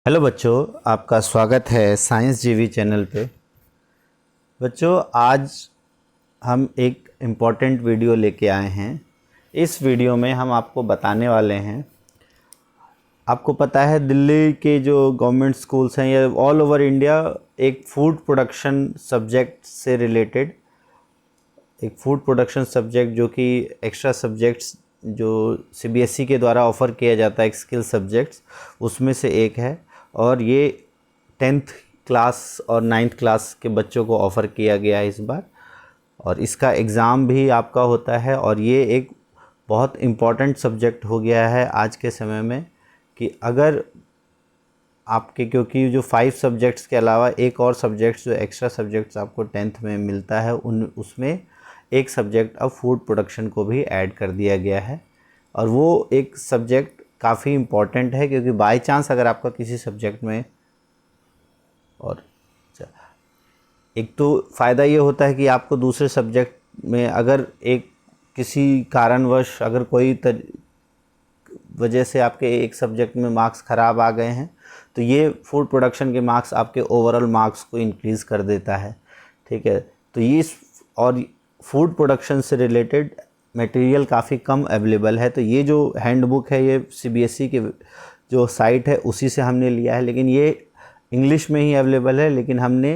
Hello बच्चों, आपका स्वागत है साइंस जीवी चैनल पे। बच्चों, आज हम एक इम्पॉर्टेंट वीडियो लेके आए हैं। इस वीडियो में हम आपको बताने वाले हैं, आपको पता है दिल्ली के जो गवर्नमेंट स्कूल्स हैं या ऑल ओवर इंडिया एक फूड प्रोडक्शन सब्जेक्ट से रिलेटेड एक फूड प्रोडक्शन सब्जेक्ट जो कि एक्स्ट्रा सब्जेक्ट्स जो सीबीएसई के द्वारा ऑफ़र किया जाता है एक स्किल सब्जेक्ट्स उसमें से एक है। और ये 10th क्लास और 9th क्लास के बच्चों को ऑफ़र किया गया है इस बार, और इसका एग्ज़ाम भी आपका होता है। और ये एक बहुत इम्पॉर्टेंट सब्जेक्ट हो गया है आज के समय में कि अगर आपके, क्योंकि जो 5 सब्जेक्ट्स के अलावा एक और सब्जेक्ट्स जो एक्स्ट्रा सब्जेक्ट्स आपको 10th में मिलता है उसमें एक सब्जेक्ट अब फूड प्रोडक्शन को भी ऐड कर दिया गया है। और वो एक सब्जेक्ट काफ़ी इम्पॉर्टेंट है क्योंकि बाय चांस अगर आपका किसी सब्जेक्ट में, और एक तो फ़ायदा ये होता है कि आपको दूसरे सब्जेक्ट में अगर एक किसी कारणवश अगर कोई वजह से आपके एक सब्जेक्ट में मार्क्स ख़राब आ गए हैं तो ये फूड प्रोडक्शन के मार्क्स आपके ओवरऑल मार्क्स को इंक्रीज़ कर देता है। ठीक है, तो ये और फूड प्रोडक्शन से रिलेटेड मटेरियल काफ़ी कम अवेलेबल है। तो ये जो हैंडबुक है ये सीबीएसई के जो साइट है उसी से हमने लिया है, लेकिन ये इंग्लिश में ही अवेलेबल है। लेकिन हमने,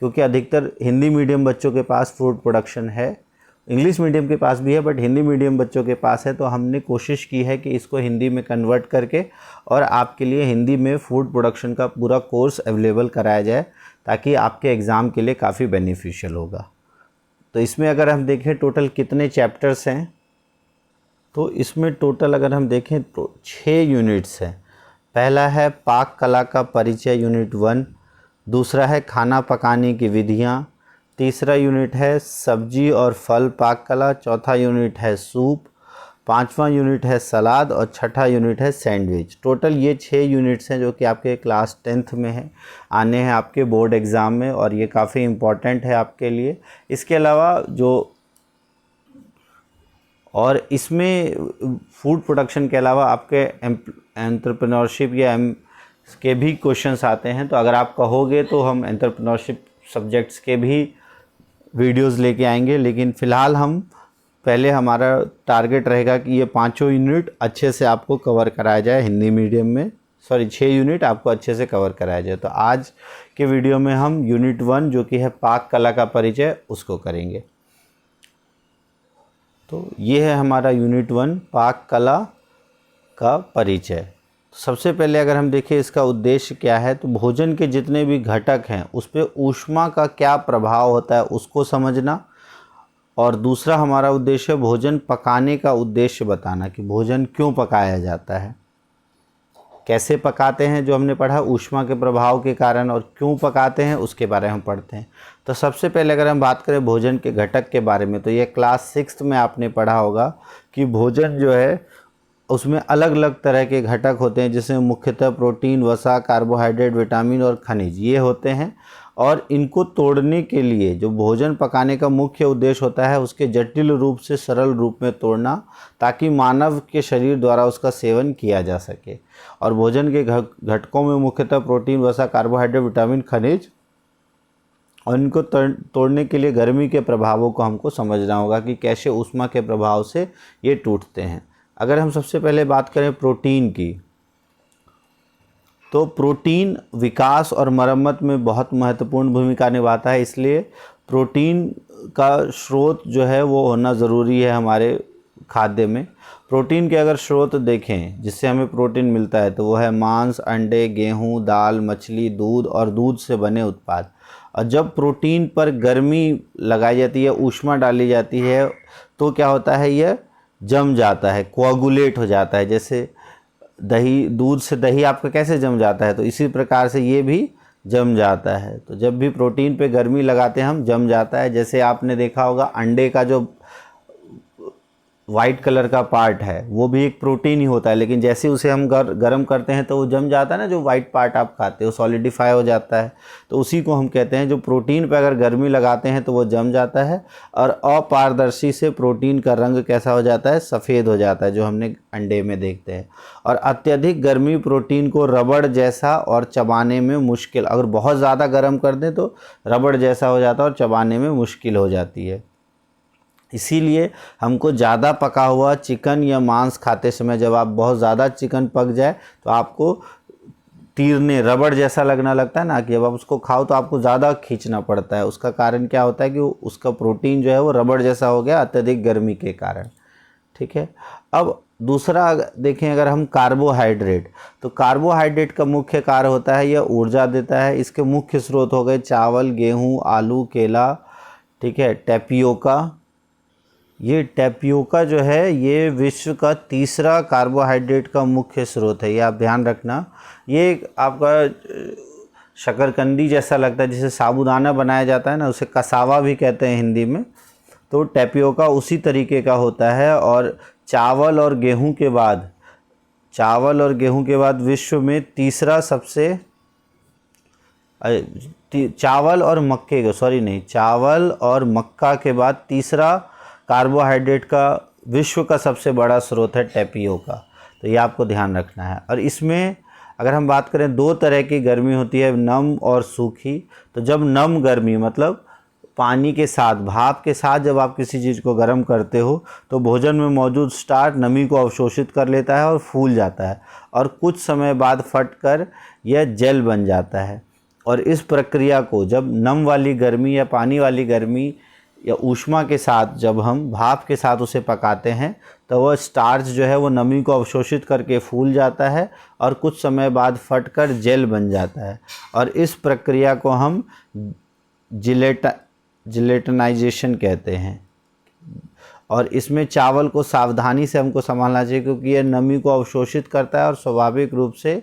क्योंकि अधिकतर हिंदी मीडियम बच्चों के पास फूड प्रोडक्शन है, इंग्लिश मीडियम के पास भी है बट हिंदी मीडियम बच्चों के पास है, तो हमने कोशिश की है कि इसको हिंदी में कन्वर्ट करके और आपके लिए हिंदी में फूड प्रोडक्शन का पूरा कोर्स अवेलेबल कराया जाए ताकि आपके एग्ज़ाम के लिए काफ़ी बेनिफिशियल होगा। तो इसमें अगर हम देखें टोटल कितने चैप्टर्स हैं, तो इसमें टोटल अगर हम देखें तो 6 यूनिट्स हैं। पहला है पाक कला का परिचय यूनिट 1, दूसरा है खाना पकाने की विधियाँ, तीसरा यूनिट है सब्जी और फल पाक कला, चौथा यूनिट है सूप, पांचवा यूनिट है सलाद और छठा यूनिट है सैंडविच। टोटल ये 6 यूनिट्स हैं जो कि आपके क्लास 10th में है, आने हैं आपके बोर्ड एग्ज़ाम में, और ये काफ़ी इम्पॉर्टेंट है आपके लिए। इसके अलावा जो और इसमें फूड प्रोडक्शन के अलावा आपके एंटरप्रेन्योरशिप या के भी क्वेश्चंस आते हैं। तो अगर आप कहोगे तो हम एंटरप्रेन्योरशिप सब्जेक्ट्स के भी वीडियोस लेके आएंगे, लेकिन फ़िलहाल हम पहले हमारा टारगेट रहेगा कि ये 5 यूनिट अच्छे से आपको कवर कराया जाए हिंदी मीडियम में, 6 यूनिट आपको अच्छे से कवर कराया जाए। तो आज के वीडियो में हम यूनिट 1 जो कि है पाक कला का परिचय उसको करेंगे। तो ये है हमारा यूनिट 1 पाक कला का परिचय। सबसे पहले अगर हम देखें इसका उद्देश्य क्या है, तो भोजन के जितने भी घटक हैं उस पर ऊष्मा का क्या प्रभाव होता है उसको समझना, और दूसरा हमारा उद्देश्य है भोजन पकाने का उद्देश्य बताना कि भोजन क्यों पकाया जाता है, कैसे पकाते हैं जो हमने पढ़ा ऊष्मा के प्रभाव के कारण, और क्यों पकाते हैं उसके बारे में हम पढ़ते हैं। तो सबसे पहले अगर हम बात करें भोजन के घटक के बारे में, तो ये क्लास 6th में आपने पढ़ा होगा कि भोजन जो है उसमें अलग अलग तरह के घटक होते हैं, जिसमें मुख्यतः प्रोटीन, वसा, कार्बोहाइड्रेट, विटामिन और खनिज ये होते हैं। और इनको तोड़ने के लिए जो भोजन पकाने का मुख्य उद्देश्य होता है उसके जटिल रूप से सरल रूप में तोड़ना, ताकि मानव के शरीर द्वारा उसका सेवन किया जा सके। और भोजन के घटकों में मुख्यतः प्रोटीन, वसा, कार्बोहाइड्रेट, विटामिन, खनिज, और इनको तोड़ने के लिए गर्मी के प्रभावों को हमको समझना होगा कि कैसे ऊष्मा के प्रभाव से ये टूटते हैं। अगर हम सबसे पहले बात करें प्रोटीन की, तो प्रोटीन विकास और मरम्मत में बहुत महत्वपूर्ण भूमिका निभाता है, इसलिए प्रोटीन का स्रोत जो है वो होना ज़रूरी है हमारे खाद्य में। प्रोटीन के अगर स्रोत देखें जिससे हमें प्रोटीन मिलता है तो वो है मांस, अंडे, गेहूँ, दाल, मछली, दूध और दूध से बने उत्पाद। और जब प्रोटीन पर गर्मी लगाई जाती है, ऊष्मा डाली जाती है, तो क्या होता है, यह जम जाता है, कोआगुलेट हो जाता है। जैसे दही, दूध से दही आपका कैसे जम जाता है, तो इसी प्रकार से ये भी जम जाता है। तो जब भी प्रोटीन पे गर्मी लगाते हैं हम, जम जाता है। जैसे आपने देखा होगा अंडे का जो वाइट कलर का पार्ट है वो भी एक प्रोटीन ही होता है, लेकिन जैसे उसे हम गर्म करते हैं तो वो जम जाता है ना, जो वाइट पार्ट आप खाते हो सॉलिडिफाई हो जाता है, तो उसी को हम कहते हैं। जो प्रोटीन पे अगर गर्मी लगाते हैं तो वो जम जाता है और अपारदर्शी से प्रोटीन का रंग कैसा हो जाता है, सफ़ेद हो जाता है, जो हमने अंडे में देखते हैं। और अत्यधिक गर्मी प्रोटीन को रबड़ जैसा और चबाने में मुश्किल, अगर बहुत ज़्यादा गर्म कर दें तो रबड़ जैसा हो जाता है और चबाने में मुश्किल हो जाती है। इसीलिए हमको ज़्यादा पका हुआ चिकन या मांस खाते समय जब आप बहुत ज़्यादा चिकन पक जाए तो आपको तीरने रबड़ जैसा लगना लगता है ना, कि जब आप उसको खाओ तो आपको ज़्यादा खींचना पड़ता है। उसका कारण क्या होता है कि उसका प्रोटीन जो है वो रबड़ जैसा हो गया अत्यधिक गर्मी के कारण। ठीक है। अब दूसरा देखें, अगर हम कार्बोहाइड्रेट, तो कार्बोहाइड्रेट का मुख्य कार्य होता है यह ऊर्जा देता है। इसके मुख्य स्रोत हो गए चावल, गेहूँ, आलू, केला, ठीक है, टैपियोका। ये टैपियोका जो है ये विश्व का तीसरा कार्बोहाइड्रेट का मुख्य स्रोत है, ये आप ध्यान रखना। ये आपका शकरकंदी जैसा लगता है, जिसे साबूदाना बनाया जाता है ना, उसे कसावा भी कहते हैं हिंदी में। तो टैपियोका उसी तरीके का होता है। और चावल और गेहूं के बाद विश्व में तीसरा सबसे चावल और मक्का के बाद तीसरा कार्बोहाइड्रेट का विश्व का सबसे बड़ा स्रोत है टैपियोका। तो ये आपको ध्यान रखना है। और इसमें अगर हम बात करें, दो तरह की गर्मी होती है, नम और सूखी। तो जब नम गर्मी मतलब पानी के साथ, भाप के साथ जब आप किसी चीज़ को गर्म करते हो तो भोजन में मौजूद स्टार्च नमी को अवशोषित कर लेता है और फूल जाता है और कुछ समय बाद फटकर यह जेल बन जाता है। और इस प्रक्रिया को जब नम वाली गर्मी या पानी वाली गर्मी या ऊष्मा के साथ, जब हम भाप के साथ उसे पकाते हैं तो वह स्टार्च जो है वो नमी को अवशोषित करके फूल जाता है और कुछ समय बाद फटकर जेल बन जाता है। और इस प्रक्रिया को हम जिलेटिनाइजेशन कहते हैं। और इसमें चावल को सावधानी से हमको संभालना चाहिए, क्योंकि यह नमी को अवशोषित करता है और स्वाभाविक रूप से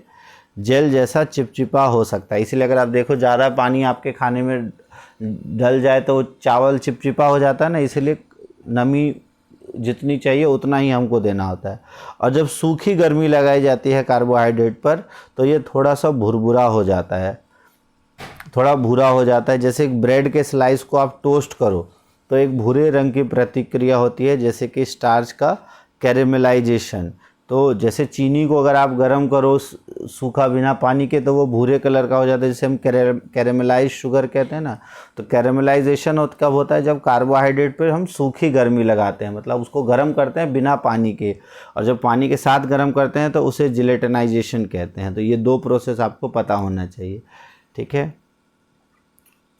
जेल जैसा चिपचिपा हो सकता है। इसलिए अगर आप देखो ज़्यादा पानी आपके खाने में डल जाए तो चावल चिपचिपा हो जाता है ना, इसलिए नमी जितनी चाहिए उतना ही हमको देना होता है। और जब सूखी गर्मी लगाई जाती है कार्बोहाइड्रेट पर तो ये थोड़ा सा भुरभुरा हो जाता है, थोड़ा भूरा हो जाता है। जैसे एक ब्रेड के स्लाइस को आप टोस्ट करो तो एक भूरे रंग की प्रतिक्रिया होती है, जैसे कि स्टार्च का कैरेमलाइजेशन। तो जैसे चीनी को अगर आप गर्म करो सूखा बिना पानी के तो वो भूरे कलर का हो जाता है, जिसे हम कैरेमलाइज शुगर कहते हैं ना। तो कैरेमलाइजेशन कब होता है, जब कार्बोहाइड्रेट पर हम सूखी गर्मी लगाते हैं, मतलब उसको गर्म करते हैं बिना पानी के। और जब पानी के साथ गर्म करते हैं तो उसे जिलेटिनाइजेशन कहते हैं। तो ये दो प्रोसेस आपको पता होना चाहिए। ठीक है,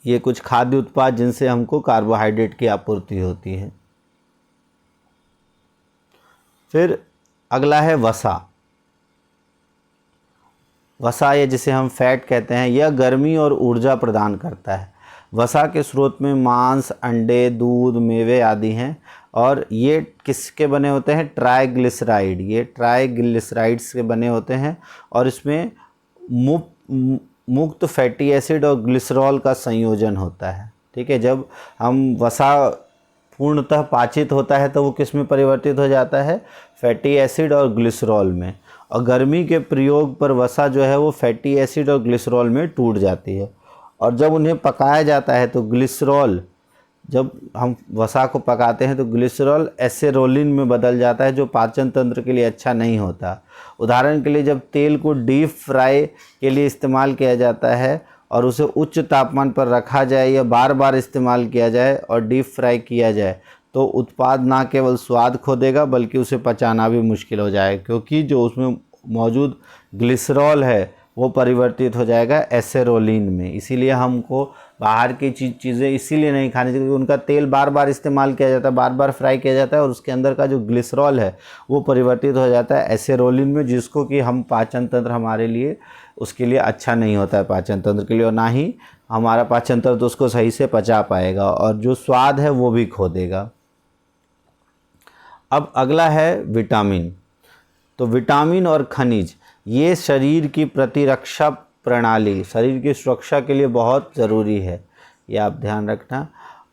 ये कुछ खाद्य उत्पाद जिनसे हमको कार्बोहाइड्रेट की आपूर्ति होती है। फिर अगला है वसा। वसा, ये जिसे हम फैट कहते हैं, यह गर्मी और ऊर्जा प्रदान करता है। वसा के स्रोत में मांस, अंडे, दूध, मेवे आदि हैं। और ये किसके बने होते हैं, ट्राइग्लिसराइड, ये ट्राइग्लिसराइड्स के बने होते हैं। और इसमें मुक्त फैटी एसिड और ग्लिसरॉल का संयोजन होता है। ठीक है, जब हम वसा पूर्णतः पाचित होता है तो वो किस में परिवर्तित हो जाता है, फैटी एसिड और ग्लिसरॉल में। और गर्मी के प्रयोग पर वसा जो है वो फैटी एसिड और ग्लिसरॉल में टूट जाती है। और जब उन्हें पकाया जाता है तो ग्लिसरॉल, जब हम वसा को पकाते हैं तो ग्लिसरॉल एसेरोलिन में बदल जाता है, जो पाचन तंत्र के लिए अच्छा नहीं होता। उदाहरण के लिए जब तेल को डीप फ्राई के लिए इस्तेमाल किया जाता है और उसे उच्च तापमान पर रखा जाए या बार बार इस्तेमाल किया जाए और डीप फ्राई किया जाए तो उत्पाद ना केवल स्वाद खो देगा बल्कि उसे पचाना भी मुश्किल हो जाएगा, क्योंकि जो उसमें मौजूद ग्लिसरॉल है वो परिवर्तित हो जाएगा एसेरोलिन में। इसीलिए हमको बाहर की चीज़ें इसीलिए नहीं खानी चाहिए, क्योंकि उनका तेल बार बार इस्तेमाल किया जाता है, बार बार फ्राई किया जाता है और उसके अंदर का जो ग्लिसरॉल है वो परिवर्तित हो जाता है एसेरोलिन में, जिसको कि हम पाचन तंत्र हमारे लिए उसके लिए अच्छा नहीं होता है पाचन तंत्र के लिए, और ना ही हमारा पाचन तंत्र उसको सही से पचा पाएगा और जो स्वाद है वो भी खो देगा। अब अगला है विटामिन। तो विटामिन और खनिज ये शरीर की प्रतिरक्षा प्रणाली, शरीर की सुरक्षा के लिए बहुत ज़रूरी है, ये आप ध्यान रखना।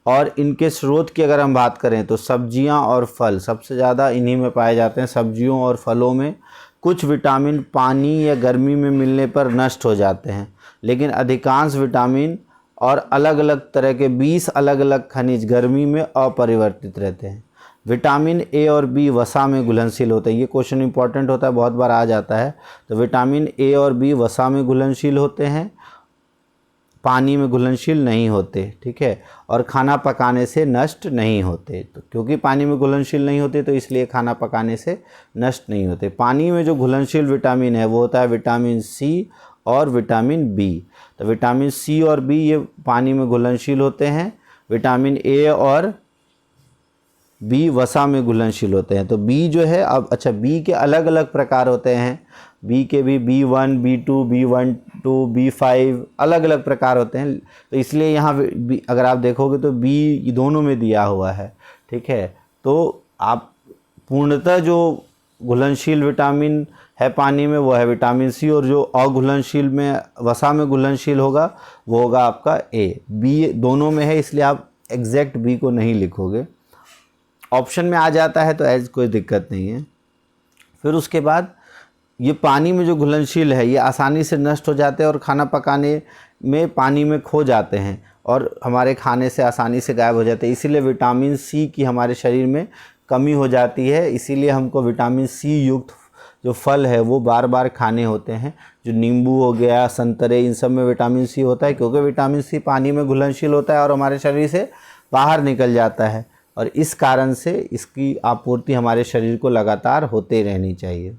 और इनके स्रोत की अगर हम बात करें तो सब्जियां और फल सबसे ज़्यादा इन्हीं में पाए जाते हैं। सब्जियों और फलों में कुछ विटामिन पानी या गर्मी में मिलने पर नष्ट हो जाते हैं, लेकिन अधिकांश विटामिन और अलग अलग तरह के 20 अलग अलग खनिज गर्मी में अपरिवर्तित रहते हैं। विटामिन ए और बी वसा में घुलनशील होते हैं। ये क्वेश्चन इंपॉर्टेंट होता है, बहुत बार आ जाता है। तो विटामिन ए और बी वसा में घुलनशील होते हैं, पानी में घुलनशील नहीं होते, ठीक है। और खाना पकाने से नष्ट नहीं होते। तो क्योंकि पानी में घुलनशील नहीं होते तो इसलिए खाना पकाने से नष्ट नहीं होते। पानी में जो घुलनशील विटामिन है वो होता है विटामिन सी और विटामिन बी। तो विटामिन सी और बी ये पानी में घुलनशील होते हैं। विटामिन ए और बी वसा में घुलनशील होते हैं। तो बी जो है, अब अच्छा, बी के अलग अलग प्रकार होते हैं। बी के भी B1, B2, B12, B5 अलग अलग प्रकार होते हैं। तो इसलिए यहाँ अगर आप देखोगे तो बी दोनों में दिया हुआ है, ठीक है। तो आप पूर्णतः जो घुलनशील विटामिन है पानी में वो है विटामिन सी, और जो अघुलनशील में वसा में घुलनशील होगा वो होगा आपका ए। बी दोनों में है, इसलिए आप एग्जैक्ट बी को नहीं लिखोगे, ऑप्शन में आ जाता है तो ऐसी कोई दिक्कत नहीं है। फिर उसके बाद ये पानी में जो घुलनशील है ये आसानी से नष्ट हो जाते हैं और खाना पकाने में पानी में खो जाते हैं और हमारे खाने से आसानी से गायब हो जाते हैं। इसीलिए विटामिन सी की हमारे शरीर में कमी हो जाती है। इसीलिए हमको विटामिन सी युक्त जो फल है वो बार बार खाने होते हैं। जो नींबू हो गया, संतरे, इन सब में विटामिन सी होता है, क्योंकि विटामिन सी पानी में घुलनशील होता है और हमारे शरीर से बाहर निकल जाता है, और इस कारण से इसकी आपूर्ति हमारे शरीर को लगातार होते रहनी चाहिए।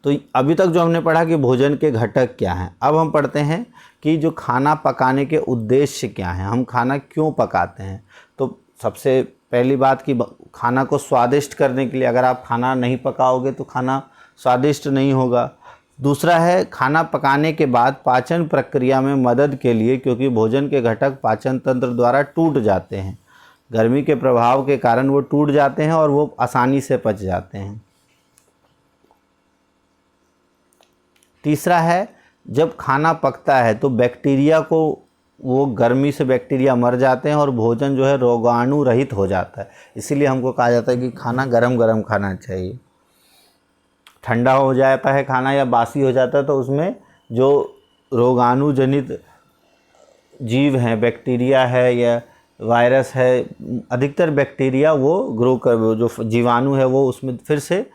तो अभी तक जो हमने पढ़ा कि भोजन के घटक क्या हैं, अब हम पढ़ते हैं कि जो खाना पकाने के उद्देश्य क्या हैं, हम खाना क्यों पकाते हैं। तो सबसे पहली बात कि खाना को स्वादिष्ट करने के लिए, अगर आप खाना नहीं पकाओगे तो खाना स्वादिष्ट नहीं होगा। दूसरा है खाना पकाने के बाद पाचन प्रक्रिया में मदद के लिए, क्योंकि भोजन के घटक पाचन तंत्र द्वारा टूट जाते हैं। गर्मी के प्रभाव के कारण वो टूट जाते हैं और वो आसानी से पच जाते हैं। तीसरा है जब खाना पकता है तो बैक्टीरिया को, वो गर्मी से बैक्टीरिया मर जाते हैं और भोजन जो है रोगाणु रहित हो जाता है। इसीलिए हमको कहा जाता है कि खाना गरम गरम खाना चाहिए। ठंडा हो जाता है खाना या बासी हो जाता है तो उसमें जो रोगाणु जनित जीव हैं, बैक्टीरिया है या वायरस है, अधिकतर बैक्टीरिया वो ग्रो कर, जो जीवाणु है वो उसमें फिर से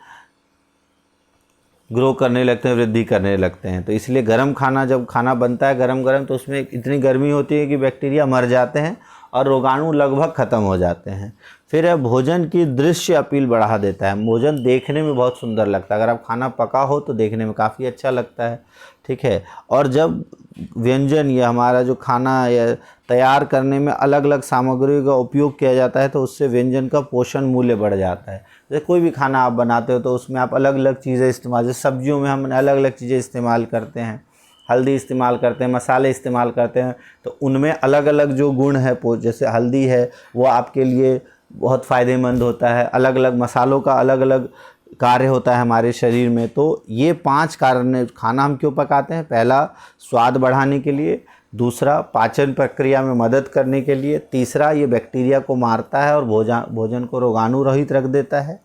ग्रो करने लगते हैं, वृद्धि करने लगते हैं। तो इसलिए गर्म खाना, जब खाना बनता है गरम गरम, तो उसमें इतनी गर्मी होती है कि बैक्टीरिया मर जाते हैं और रोगाणु लगभग ख़त्म हो जाते हैं। फिर है भोजन की दृश्य अपील बढ़ा देता है। भोजन देखने में बहुत सुंदर लगता है। अगर आप खाना पका हो तो देखने में काफ़ी अच्छा लगता है, ठीक है। और जब व्यंजन या हमारा जो खाना या तैयार करने में अलग अलग सामग्रियों का उपयोग किया जाता है तो उससे व्यंजन का पोषण मूल्य बढ़ जाता है। जैसे कोई भी खाना आप बनाते हो तो उसमें आप अलग अलग चीज़ें इस्तेमाल, जैसे सब्जियों में हम अलग अलग चीज़ें इस्तेमाल करते हैं, हल्दी इस्तेमाल करते हैं, मसाले इस्तेमाल करते हैं, तो उनमें अलग अलग जो गुण है, जैसे हल्दी है वो आपके लिए बहुत फ़ायदेमंद होता है। अलग अलग मसालों का अलग अलग कार्य होता है हमारे शरीर में। तो ये 5 कारण है खाना हम क्यों पकाते हैं। पहला, स्वाद बढ़ाने के लिए। दूसरा, पाचन प्रक्रिया में मदद करने के लिए। तीसरा, ये बैक्टीरिया को मारता है और भोजन को रोगाणु रहित रख देता है।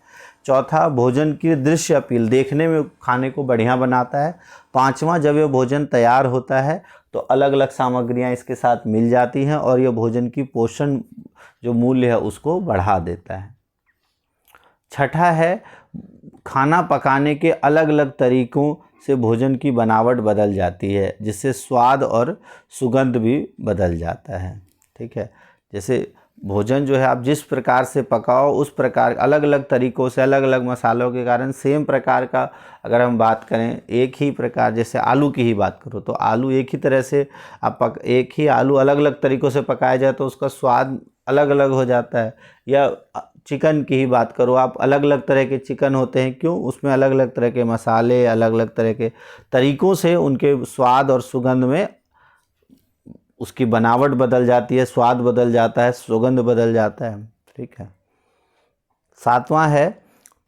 चौथा, भोजन की दृश्य अपील, देखने में खाने को बढ़िया बनाता है। पांचवा, जब यह भोजन तैयार होता है तो अलग अलग सामग्रियां इसके साथ मिल जाती हैं और यह भोजन की पोषण जो मूल्य है उसको बढ़ा देता है। छठा है, खाना पकाने के अलग अलग तरीकों से भोजन की बनावट बदल जाती है, जिससे स्वाद और सुगंध भी बदल जाता है, ठीक है। जैसे भोजन जो है आप जिस प्रकार से पकाओ उस प्रकार अलग अलग तरीक़ों से, अलग अलग मसालों के कारण सेम प्रकार का, अगर हम बात करें एक ही प्रकार, जैसे आलू की ही बात करो तो आलू एक ही तरह से आप एक ही आलू अलग अलग तरीक़ों से पकाया जाए तो उसका स्वाद अलग अलग हो जाता है। या चिकन की ही बात करो आप, अलग अलग तरह के चिकन होते हैं, क्यों, उसमें अलग अलग तरह के मसाले, अलग अलग तरह के तरीक़ों से उनके स्वाद और सुगंध में उसकी बनावट बदल जाती है, स्वाद बदल जाता है, सुगंध बदल जाता है, ठीक है। सातवां है,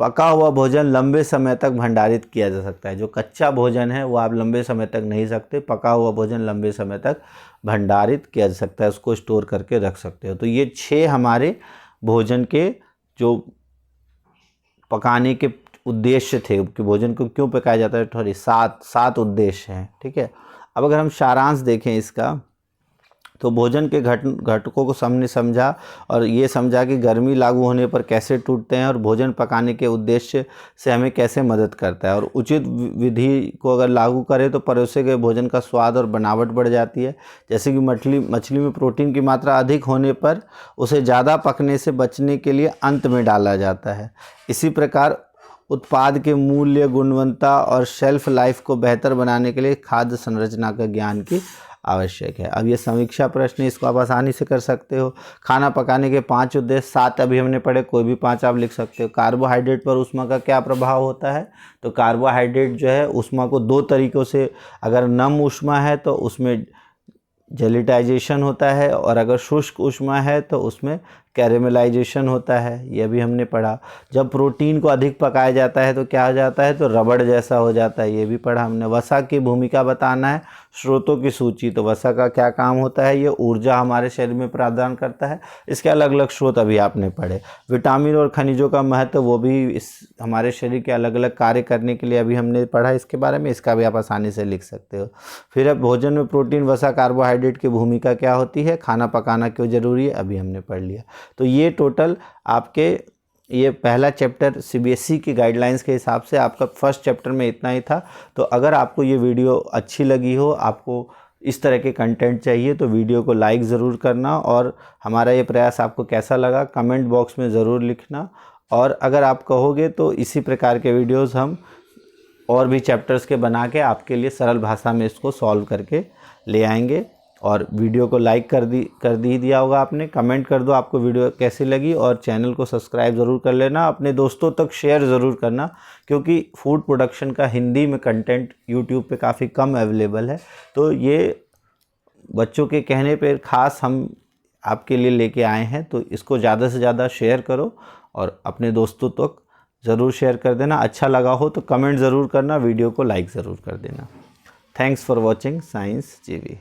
पका हुआ भोजन लंबे समय तक भंडारित किया जा सकता है। जो कच्चा भोजन है वो आप लंबे समय तक नहीं सकते, पका हुआ भोजन लंबे समय तक भंडारित किया जा सकता है, उसको स्टोर करके रख सकते हो। तो ये 6 हमारे भोजन के जो पकाने के उद्देश्य थे कि भोजन को क्यों पकाया जाता है, थोड़ी 7 उद्देश्य हैं, ठीक है। अब अगर हम सारांश देखें इसका, तो भोजन के घटकों को हमने समझा और ये समझा कि गर्मी लागू होने पर कैसे टूटते हैं और भोजन पकाने के उद्देश्य से हमें कैसे मदद करता है। और उचित विधि को अगर लागू करें तो परोसे गए भोजन का स्वाद और बनावट बढ़ जाती है। जैसे कि मछली में प्रोटीन की मात्रा अधिक होने पर उसे ज़्यादा पकने से बचने के लिए अंत में डाला जाता है। इसी प्रकार उत्पाद के मूल्य, गुणवत्ता और शेल्फ लाइफ को बेहतर बनाने के लिए खाद्य संरचना का ज्ञान की आवश्यक है। अब ये समीक्षा प्रश्न, इसको आप आसानी से कर सकते हो। खाना पकाने के 5 उद्देश्य, 7 अभी हमने पढ़े, कोई भी 5 आप लिख सकते हो। कार्बोहाइड्रेट पर ऊष्मा का क्या प्रभाव होता है? तो कार्बोहाइड्रेट जो है ऊष्मा को 2 तरीक़ों से, अगर नम ऊष्मा है तो उसमें जेलिटाइजेशन होता है और अगर शुष्क ऊष्मा है तो उसमें कैरेमलाइजेशन होता है, ये भी हमने पढ़ा। जब प्रोटीन को अधिक पकाया जाता है तो क्या हो जाता है? तो रबड़ जैसा हो जाता है, ये भी पढ़ा हमने। वसा की भूमिका बताना है, स्रोतों की सूची। तो वसा का क्या काम होता है? ये ऊर्जा हमारे शरीर में प्रदान करता है। इसके अलग अलग स्रोत अभी आपने पढ़े। विटामिन और खनिजों का महत्व, वो भी इस हमारे शरीर के अलग अलग कार्य करने के लिए अभी हमने पढ़ा इसके बारे में, इसका भी आप आसानी से लिख सकते हो। फिर अब भोजन में प्रोटीन, वसा, कार्बोहाइड्रेट की भूमिका क्या होती है, खाना पकाना क्यों ज़रूरी है, अभी हमने पढ़ लिया। तो ये टोटल आपके ये पहला चैप्टर सीबीएसई की गाइडलाइंस के हिसाब से आपका फर्स्ट चैप्टर में इतना ही था। तो अगर आपको ये वीडियो अच्छी लगी हो, आपको इस तरह के कंटेंट चाहिए, तो वीडियो को लाइक ज़रूर करना और हमारा ये प्रयास आपको कैसा लगा कमेंट बॉक्स में ज़रूर लिखना। और अगर आप कहोगे तो इसी प्रकार के वीडियोज़ हम और भी चैप्टर्स के बना के आपके लिए सरल भाषा में इसको सॉल्व करके ले आएंगे। और वीडियो को लाइक कर दिया होगा आपने, कमेंट कर दो आपको वीडियो कैसी लगी और चैनल को सब्सक्राइब ज़रूर कर लेना। अपने दोस्तों तक शेयर ज़रूर करना, क्योंकि फूड प्रोडक्शन का हिंदी में कंटेंट यूट्यूब पे काफ़ी कम अवेलेबल है। तो ये बच्चों के कहने पर ख़ास हम आपके लिए लेके आए हैं। तो इसको ज़्यादा से ज़्यादा शेयर करो और अपने दोस्तों तक ज़रूर शेयर कर देना। अच्छा लगा हो तो कमेंट ज़रूर करना, वीडियो को लाइक ज़रूर कर देना। थैंक्स फॉर वॉचिंग साइंस जीवी।